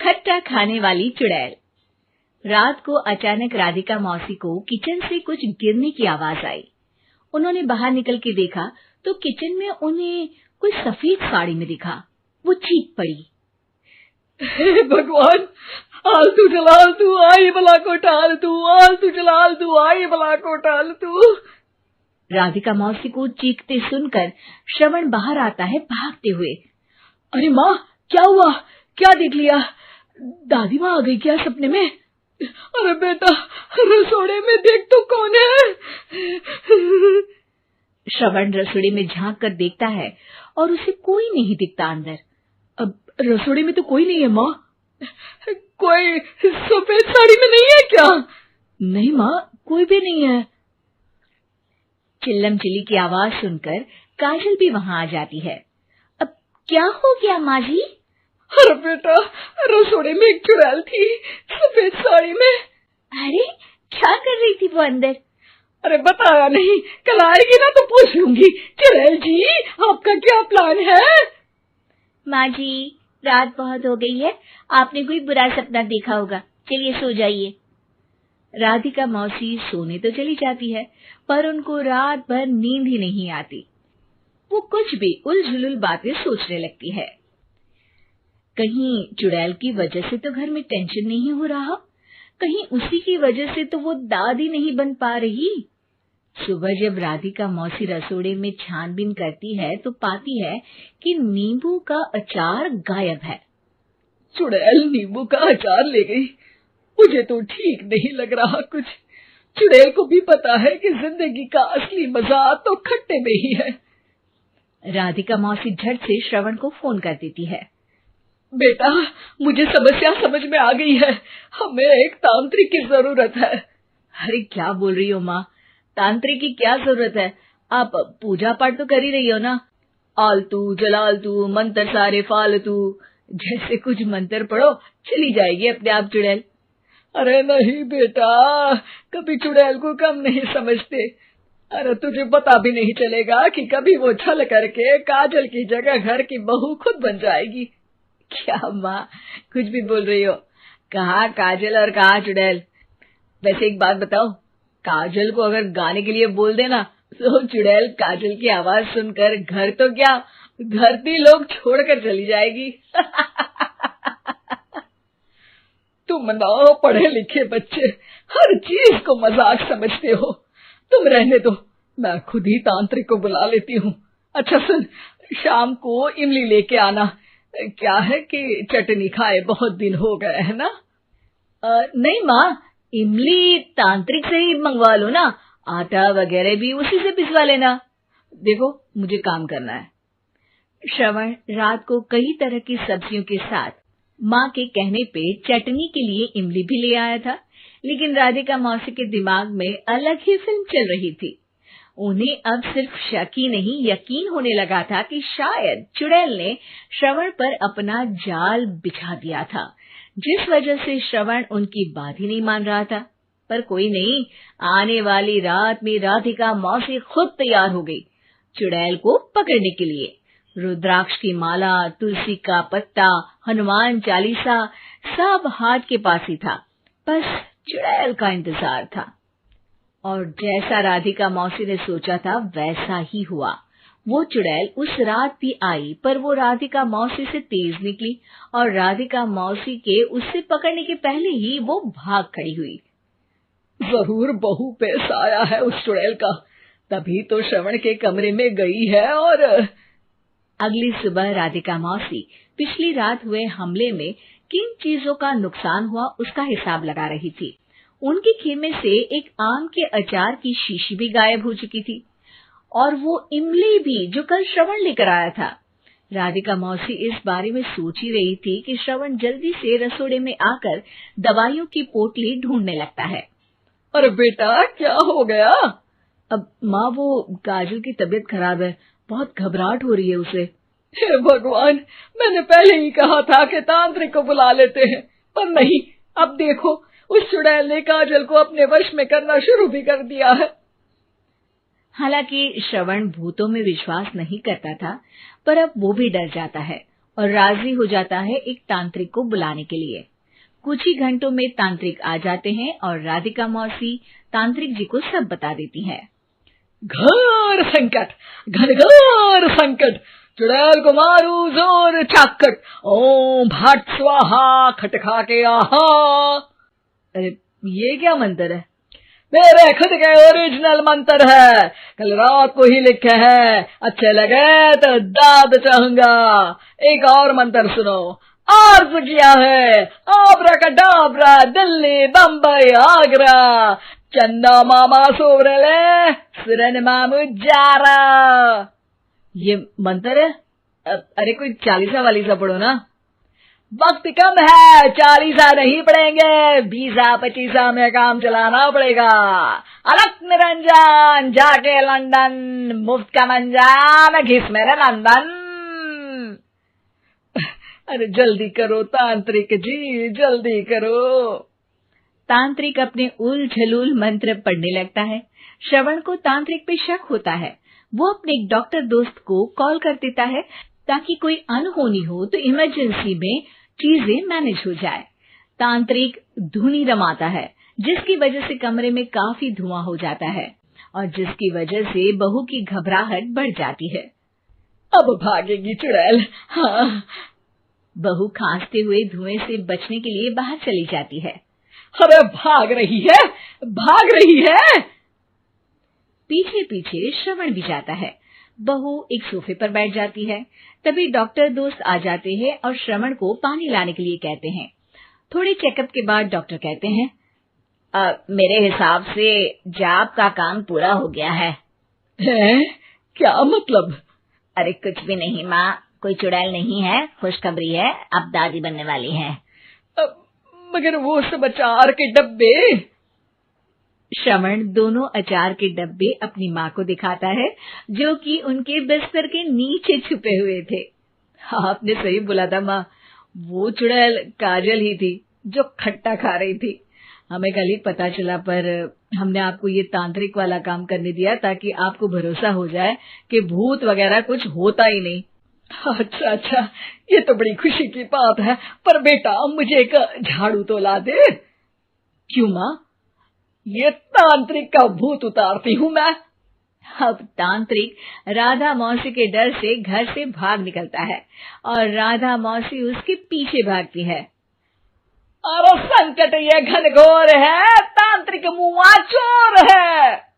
खट्टा खाने वाली चुड़ैल। रात को अचानक राधिका मौसी को किचन से कुछ गिरने की आवाज आई। उन्होंने बाहर निकल के देखा तो किचन में उन्हें कोई सफेद साड़ी में दिखा। वो चीख पड़ी, हे भगवान, आलतू जलाल तू आई भला को टाल तू, आलतू जलाल तू आई भला को टाल तू। राधिका मौसी को चीखते सुनकर श्रवण बाहर आता है भागते हुए। अरे माँ, क्या हुआ? क्या देख लिया? दादी माँ आ गई क्या सपने में? अरे बेटा, रसोड़े में देख तो कौन है? श्रवण रसोड़े में झांक कर देखता है और उसे कोई नहीं दिखता अंदर। अब रसोड़े में तो कोई नहीं है माँ। कोई सफेद साड़ी में नहीं है क्या? नहीं माँ, कोई भी नहीं है। चिल्लम चिल्ली की आवाज सुनकर काजल भी वहां आ जाती है। अब क्या हो गया माँ जी? अरे बेटा, रसोड़े में एक चुड़ैल थी सफेद साड़ी में। अरे क्या कर रही थी वो अंदर? अरे बताया नहीं, कल आएगी ना तो पूछ लूंगी। चुड़ैल जी, आपका क्या प्लान है? माँ जी, रात बहुत हो गई है, आपने कोई बुरा सपना देखा होगा, चलिए सो जाइए। राधिका मौसी सोने तो चली जाती है, पर उनको रात भर नींद ही नहीं आती। वो कुछ भी उलझुल बातें सोचने लगती है। कहीं चुड़ैल की वजह से तो घर में टेंशन नहीं हो रहा, कहीं उसी की वजह से तो वो दादी नहीं बन पा रही। सुबह जब राधिका मौसी रसोड़े में छानबीन करती है तो पाती है कि नींबू का अचार गायब है। चुड़ैल नींबू का अचार ले गई, मुझे तो ठीक नहीं लग रहा कुछ। चुड़ैल को भी पता है कि जिंदगी का असली मजा तो खट्टे में ही है। राधिका मौसी झट से श्रवण को फोन कर देती है। बेटा, मुझे समस्या समझ में आ गई है, हमें एक तांत्रिक की जरूरत है। अरे क्या बोल रही हो माँ, तांत्रिक की क्या जरूरत है? आप पूजा पाठ तो कर ही रही हो ना। आलतू जलालतू मंत्र सारे फालतू जैसे कुछ मंत्र पढ़ो, चली जाएगी अपने आप चुड़ैल। अरे नहीं बेटा, कभी चुड़ैल को कम नहीं समझते। अरे तुझे पता भी नहीं चलेगा कि कभी वो छल करके काजल की जगह घर की बहू खुद बन जाएगी। क्या माँ, कुछ भी बोल रही हो? कहाँ काजल और कहाँ चुड़ैल? वैसे एक बात बताओ, काजल को अगर गाने के लिए बोल देना तो चुड़ैल काजल की आवाज सुनकर घर तो क्या धरती लोग छोड़कर चली जाएगी। तुम ना पढ़े लिखे बच्चे हर चीज को मजाक समझते हो। तुम रहने दो, मैं खुद ही तांत्रिक को बुला लेती हूँ। अच्छा सुन, शाम को इमली लेके आना। क्या है कि चटनी खाए बहुत दिन हो गए है ना? नहीं माँ, इमली तांत्रिक से ही मंगवा लो ना, आटा वगैरह भी उसी से पिसवा लेना। देखो मुझे काम करना है। श्रवण रात को कई तरह की सब्जियों के साथ माँ के कहने पे चटनी के लिए इमली भी ले आया था, लेकिन राधिका मौसी के दिमाग में अलग ही फिल्म चल रही थी। उन्हें अब सिर्फ शक ही नहीं यकीन होने लगा था कि शायद चुड़ैल ने श्रवण पर अपना जाल बिछा दिया था, जिस वजह से श्रवण उनकी बात ही नहीं मान रहा था। पर कोई नहीं, आने वाली रात में राधिका मौसी खुद तैयार हो गई चुड़ैल को पकड़ने के लिए। रुद्राक्ष की माला, तुलसी का पत्ता, हनुमान चालीसा सब हाथ के पास ही था, बस चुड़ैल का इंतजार था। और जैसा राधिका मौसी ने सोचा था वैसा ही हुआ। वो चुड़ैल उस रात भी आई, पर वो राधिका मौसी से तेज निकली और राधिका मौसी के उससे पकड़ने के पहले ही वो भाग खड़ी हुई। जरूर बहू पे साया है उस चुड़ैल का, तभी तो श्रवण के कमरे में गई है। और अगली सुबह राधिका मौसी पिछली रात हुए हमले में किन चीजों का नुकसान हुआ उसका हिसाब लगा रही थी। उनके खेमे से एक आम के अचार की शीशी भी गायब हो चुकी थी और वो इमली भी जो कल श्रवण लेकर आया था। राधिका मौसी इस बारे में सोच ही रही थी कि श्रवण जल्दी से रसोड़े में आकर दवाइयों की पोटली ढूंढने लगता है। अरे बेटा, क्या हो गया? अब माँ, वो काजल की तबीयत खराब है, बहुत घबराहट हो रही है उसे। हे भगवान, मैंने पहले ही कहा था कि तांत्रिक को बुला लेते हैं, पर नहीं, अब देखो उस चुड़ैल ने काजल को अपने वश में करना शुरू भी कर दिया है। हालांकि श्रवण भूतों में विश्वास नहीं करता था, पर अब वो भी डर जाता है और राजी हो जाता है एक तांत्रिक को बुलाने के लिए। कुछ ही घंटों में तांत्रिक आ जाते हैं और राधिका मौसी तांत्रिक जी को सब बता देती है। घोर संकट, घनघोर संकट, चुड़ैल को मारू जोर चाकट, ओम भट स्वाहा खटखा के आहा। अरे ये क्या मंत्र है? मेरे खुद के ओरिजिनल मंत्र है, कल रात को ही लिखे हैं, अच्छे लगे तो दाद चाहूंगा। एक और मंत्र सुनो। अर्ज किया है आबरा का डाबरा, दिल्ली बम्बई आगरा, चंदा मामा सोरले सुरन मामू जारा। ये मंत्र है? अरे कोई 40 वालीसा पढ़ो ना। वक्त कम है, 40 नहीं पड़ेंगे, 20-25 में काम चलाना पड़ेगा। अलग निरंजन जाके लंदन, मुफ्त का मंजान घिस मेरे नंदन। अरे जल्दी करो तांत्रिक जी, जल्दी करो। तांत्रिक अपने उल झलूल मंत्र पढ़ने लगता है। श्रवण को तांत्रिक पे शक होता है। वो अपने एक डॉक्टर दोस्त को कॉल कर देता है ताकि कोई अनहोनी हो तो इमरजेंसी में चीजें मैनेज हो जाए। तांत्रिक धुनी रमाता है, जिसकी वजह से कमरे में काफी धुआं हो जाता है और जिसकी वजह से बहू की घबराहट बढ़ जाती है। अब भागेगी चुड़ैल। हाँ। बहू खांसते हुए धुएं से बचने के लिए बाहर चली जाती है। अरे भाग रही है, भाग रही है। पीछे पीछे श्रवण भी जाता है। बहू एक सोफे पर बैठ जाती है। तभी डॉक्टर दोस्त आ जाते हैं और श्रवण को पानी लाने के लिए कहते हैं। थोड़े चेकअप के बाद डॉक्टर कहते हैं, मेरे हिसाब से जाप का काम पूरा हो गया है। क्या मतलब? अरे कुछ भी नहीं माँ, कोई चुड़ैल नहीं है, खुशखबरी है, अब दादी बनने वाली है। मगर वो सब अचार के डब्बे। श्रवण दोनों अचार के डब्बे अपनी माँ को दिखाता है, जो कि उनके बिस्तर के नीचे छुपे हुए थे। आपने सही बोला था माँ, वो चुड़ैल काजल ही थी जो खट्टा खा रही थी। हमें कल ही पता चला, पर हमने आपको ये तांत्रिक वाला काम करने दिया ताकि आपको भरोसा हो जाए कि भूत वगैरह कुछ होता ही नहीं। अच्छा अच्छा, ये तो बड़ी खुशी की बात है, पर बेटा मुझे एक झाड़ू तो ला दे। क्यों माँ? ये तांत्रिक का भूत उतारती हूँ मैं। अब तांत्रिक राधा मौसी के डर से घर से भाग निकलता है और राधा मौसी उसके पीछे भागती है। अरे संकट ये घनघोर है, तांत्रिक मुआ चोर है।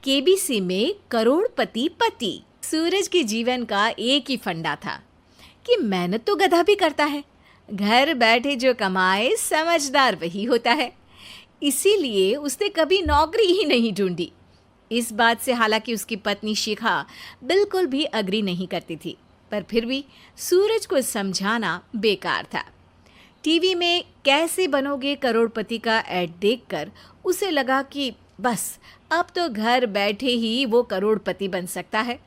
केबीसी में करोड़पति पति। सूरज के जीवन का एक ही फंडा था कि मेहनत तो गधा भी करता है, घर बैठे जो कमाए समझदार वही होता है। इसीलिए उसने कभी नौकरी ही नहीं ढूंढी। इस बात से हालांकि उसकी पत्नी शिखा बिल्कुल भी अग्री नहीं करती थी, पर फिर भी सूरज को समझाना बेकार था। टीवी में कैसे बनोगे करोड़पति का ऐड देखकर उसे लगा कि बस अब तो घर बैठे ही वो करोड़पति बन सकता है,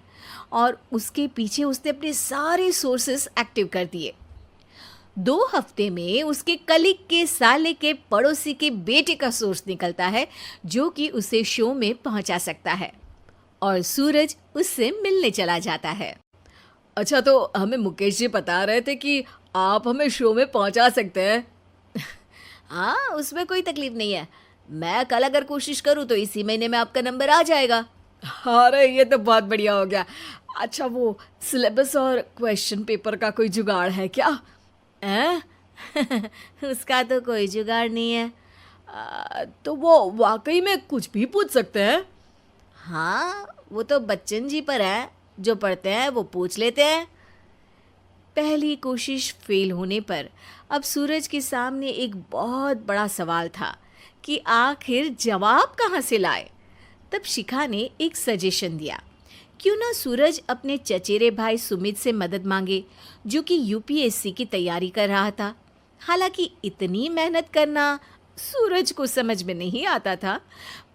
और उसके पीछे उसने अपने सारे सोर्सेस एक्टिव कर दिए। 2 हफ्ते में उसके कलीग के साले के पड़ोसी के बेटे का सोर्स निकलता है जो कि उसे शो में पहुंचा सकता है, और सूरज उससे मिलने चला जाता है। अच्छा, तो हमें मुकेश जी बता रहे थे कि आप हमें शो में पहुंचा सकते हैं। हाँ, उसमें कोई तकलीफ नहीं है। मैं कल अगर कोशिश करूँ तो इसी महीने में आपका नंबर आ जाएगा। अरे ये तो बहुत बढ़िया हो गया। अच्छा, वो सिलेबस और क्वेश्चन पेपर का कोई जुगाड़ है क्या? उसका तो कोई जुगाड़ नहीं है। तो वो वाकई में कुछ भी पूछ सकते हैं? हाँ, वो तो बच्चन जी पर है, जो पढ़ते हैं वो पूछ लेते हैं। पहली कोशिश फेल होने पर अब सूरज के सामने एक बहुत बड़ा सवाल था कि आखिर जवाब कहाँ से लाए। तब शिखा ने एक सजेशन दिया, क्यों ना सूरज अपने चचेरे भाई सुमित से मदद मांगे, जो कि यूपीएससी की तैयारी कर रहा था। हालांकि इतनी मेहनत करना सूरज को समझ में नहीं आता था,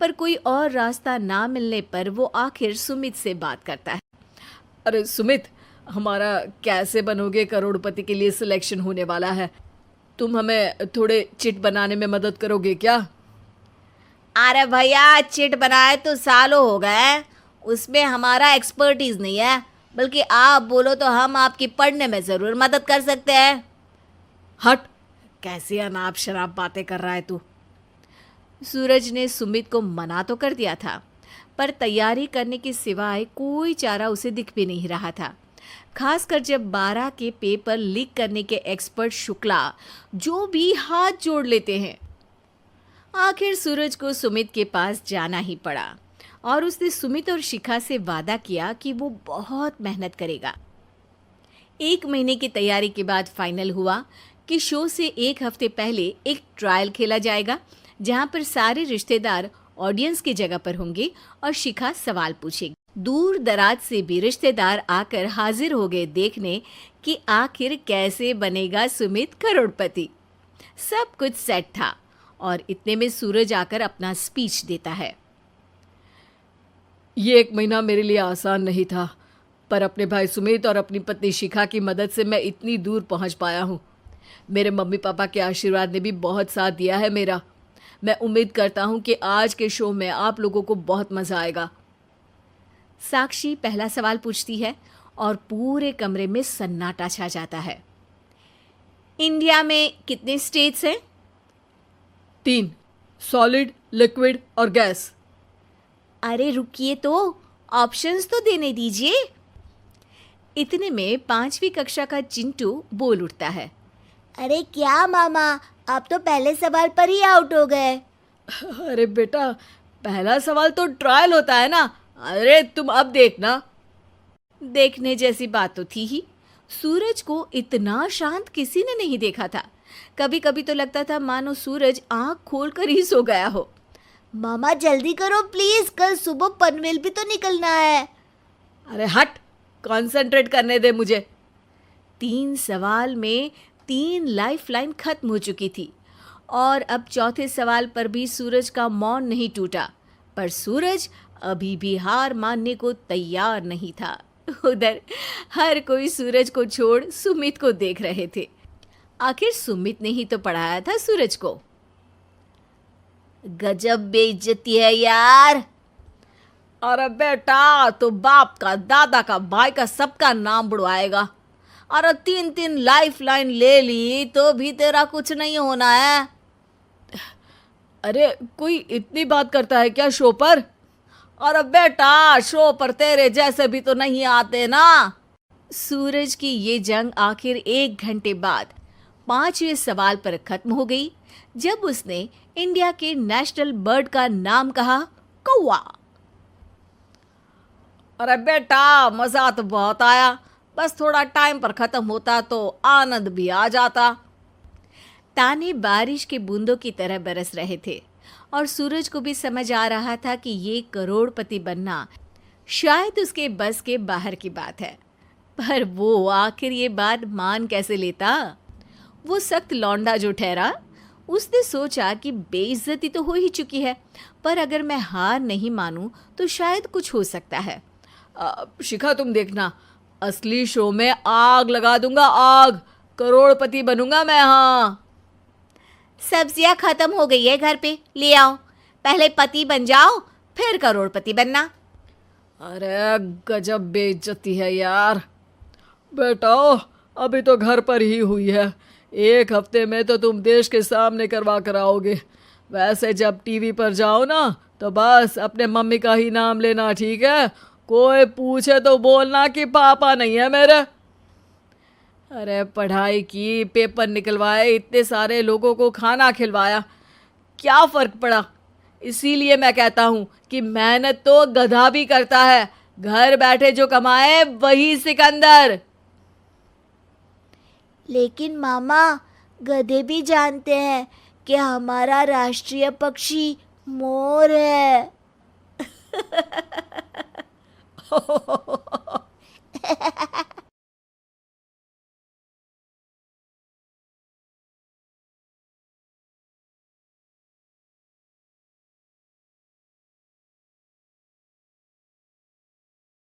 पर कोई और रास्ता ना मिलने पर वो आखिर सुमित से बात करता है। अरे सुमित, हमारा कैसे बनोगे करोड़पति के लिए सिलेक्शन होने वाला है, तुम हमें थोड़े चिट बनाने में मदद करोगे क्या? अरे भैया, चिट बनाए तो सालों हो गए, उसमें हमारा एक्सपर्टीज नहीं है, बल्कि आप बोलो तो हम आपकी पढ़ने में ज़रूर मदद कर सकते हैं। हट, कैसी अनाप शराब बातें कर रहा है तू। सूरज ने सुमित को मना तो कर दिया था, पर तैयारी करने के सिवाय कोई चारा उसे दिख भी नहीं रहा था। खासकर जब 12 के पेपर लीक करने के एक्सपर्ट शुक्ला जो भी हाथ जोड़ लेते हैं। आखिर सूरज को सुमित के पास जाना ही पड़ा और उसने सुमित और शिखा से वादा किया कि वो बहुत मेहनत करेगा। 1 महीने की तैयारी के बाद फाइनल हुआ कि शो से 1 हफ्ते पहले एक ट्रायल खेला जाएगा, जहां पर सारे रिश्तेदार ऑडियंस की जगह पर होंगे और शिखा सवाल पूछेगी। दूर दराज से भी रिश्तेदार आकर हाजिर हो गए देखने कि आखिर कैसे बनेगा सुमित करोड़पति। सब कुछ सेट था और इतने में सूरज आकर अपना स्पीच देता है। ये 1 महीना मेरे लिए आसान नहीं था, पर अपने भाई सुमित और अपनी पत्नी शिखा की मदद से मैं इतनी दूर पहुंच पाया हूँ। मेरे मम्मी पापा के आशीर्वाद ने भी बहुत साथ दिया है मेरा। मैं उम्मीद करता हूँ कि आज के शो में आप लोगों को बहुत मज़ा आएगा। साक्षी पहला सवाल पूछती है और पूरे कमरे में सन्नाटा छा जाता है। इंडिया में कितने स्टेट्स हैं? 3, सॉलिड, लिक्विड और गैस। अरे रुकिए, तो ऑप्शंस तो देने दीजिए। इतने में 5वीं कक्षा का चिंटू बोल उठता है। अरे क्या मामा, आप तो पहले सवाल पर ही आउट हो गए। अरे बेटा, पहला सवाल तो ट्रायल होता है ना। अरे तुम अब देखना। देखने जैसी बात तो थी ही। सूरज को इतना शांत किसी ने नहीं देखा था। कभी कभी तो लगता था मानो सूरज आंख खोलकर ही सो गया हो। मामा जल्दी करो प्लीज, कल सुबह पनवेल भी तो निकलना है। अरे हट, कंसंट्रेट करने दे मुझे। 3 सवाल में 3 लाइफलाइन खत्म हो चुकी थी और अब चौथे सवाल पर भी सूरज का मौन नहीं टूटा। पर सूरज अभी भी हार मानने को तैयार नहीं था। उधर हर कोई सूरज को छोड़ सुमित को देख रहे थे। आखिर सुमित ने ही तो पढ़ाया था सूरज को। गजब बेइज्जती है यार। अरे बेटा, तो बाप का, दादा का, भाई का, सबका नाम बुड़वाएगा। अरे 3 लाइफलाइन ले ली तो भी तेरा कुछ नहीं होना है। अरे कोई इतनी बात करता है क्या शो पर? अरे बेटा, शो पर तेरे जैसे भी तो नहीं आते ना। सूरज की ये जंग आखिर 1 घंटे बाद 5वें सवाल पर खत्म हो गई, जब उसने इंडिया के नेशनल बर्ड का नाम कहा, कौवा। अरे बेटा, मजा तो बहुत आया, बस थोड़ा टाइम पर खत्म होता तो आनंद भी आ जाता। ताने बारिश के बूंदों की तरह बरस रहे थे और सूरज को भी समझ आ रहा था कि ये करोड़पति बनना शायद उसके बस के बाहर की बात है। पर वो आखिर ये बात मान कैसे लेता? वो सख्त लौंडा जो ठहरा, उसने सोचा कि बेइज्जती तो हो ही चुकी है, पर अगर मैं हार नहीं मानूं तो शायद कुछ हो सकता है। शिखा, तुम देखना, असली शो में आग लगा दूंगा, आग। करोड़पति बनूंगा मैं। हाँ, सब्जियां खत्म हो गई है घर पे, ले आओ। पहले पति बन जाओ, फिर करोड़पति बनना। अरे गजब बेइज्जती है यार। बेटा, अभी तो घर पर ही हुई है, 1 हफ्ते में तो तुम देश के सामने करवा कर आओगे। वैसे जब टीवी पर जाओ ना, तो बस अपने मम्मी का ही नाम लेना, ठीक है? कोई पूछे तो बोलना कि पापा नहीं है मेरे। अरे पढ़ाई की, पेपर निकलवाए, इतने सारे लोगों को खाना खिलवाया, क्या फ़र्क पड़ा? इसीलिए मैं कहता हूँ कि मेहनत तो गधा भी करता है, घर बैठे जो कमाए वही सिकंदर। लेकिन मामा, गधे भी जानते हैं कि हमारा राष्ट्रीय पक्षी मोर है।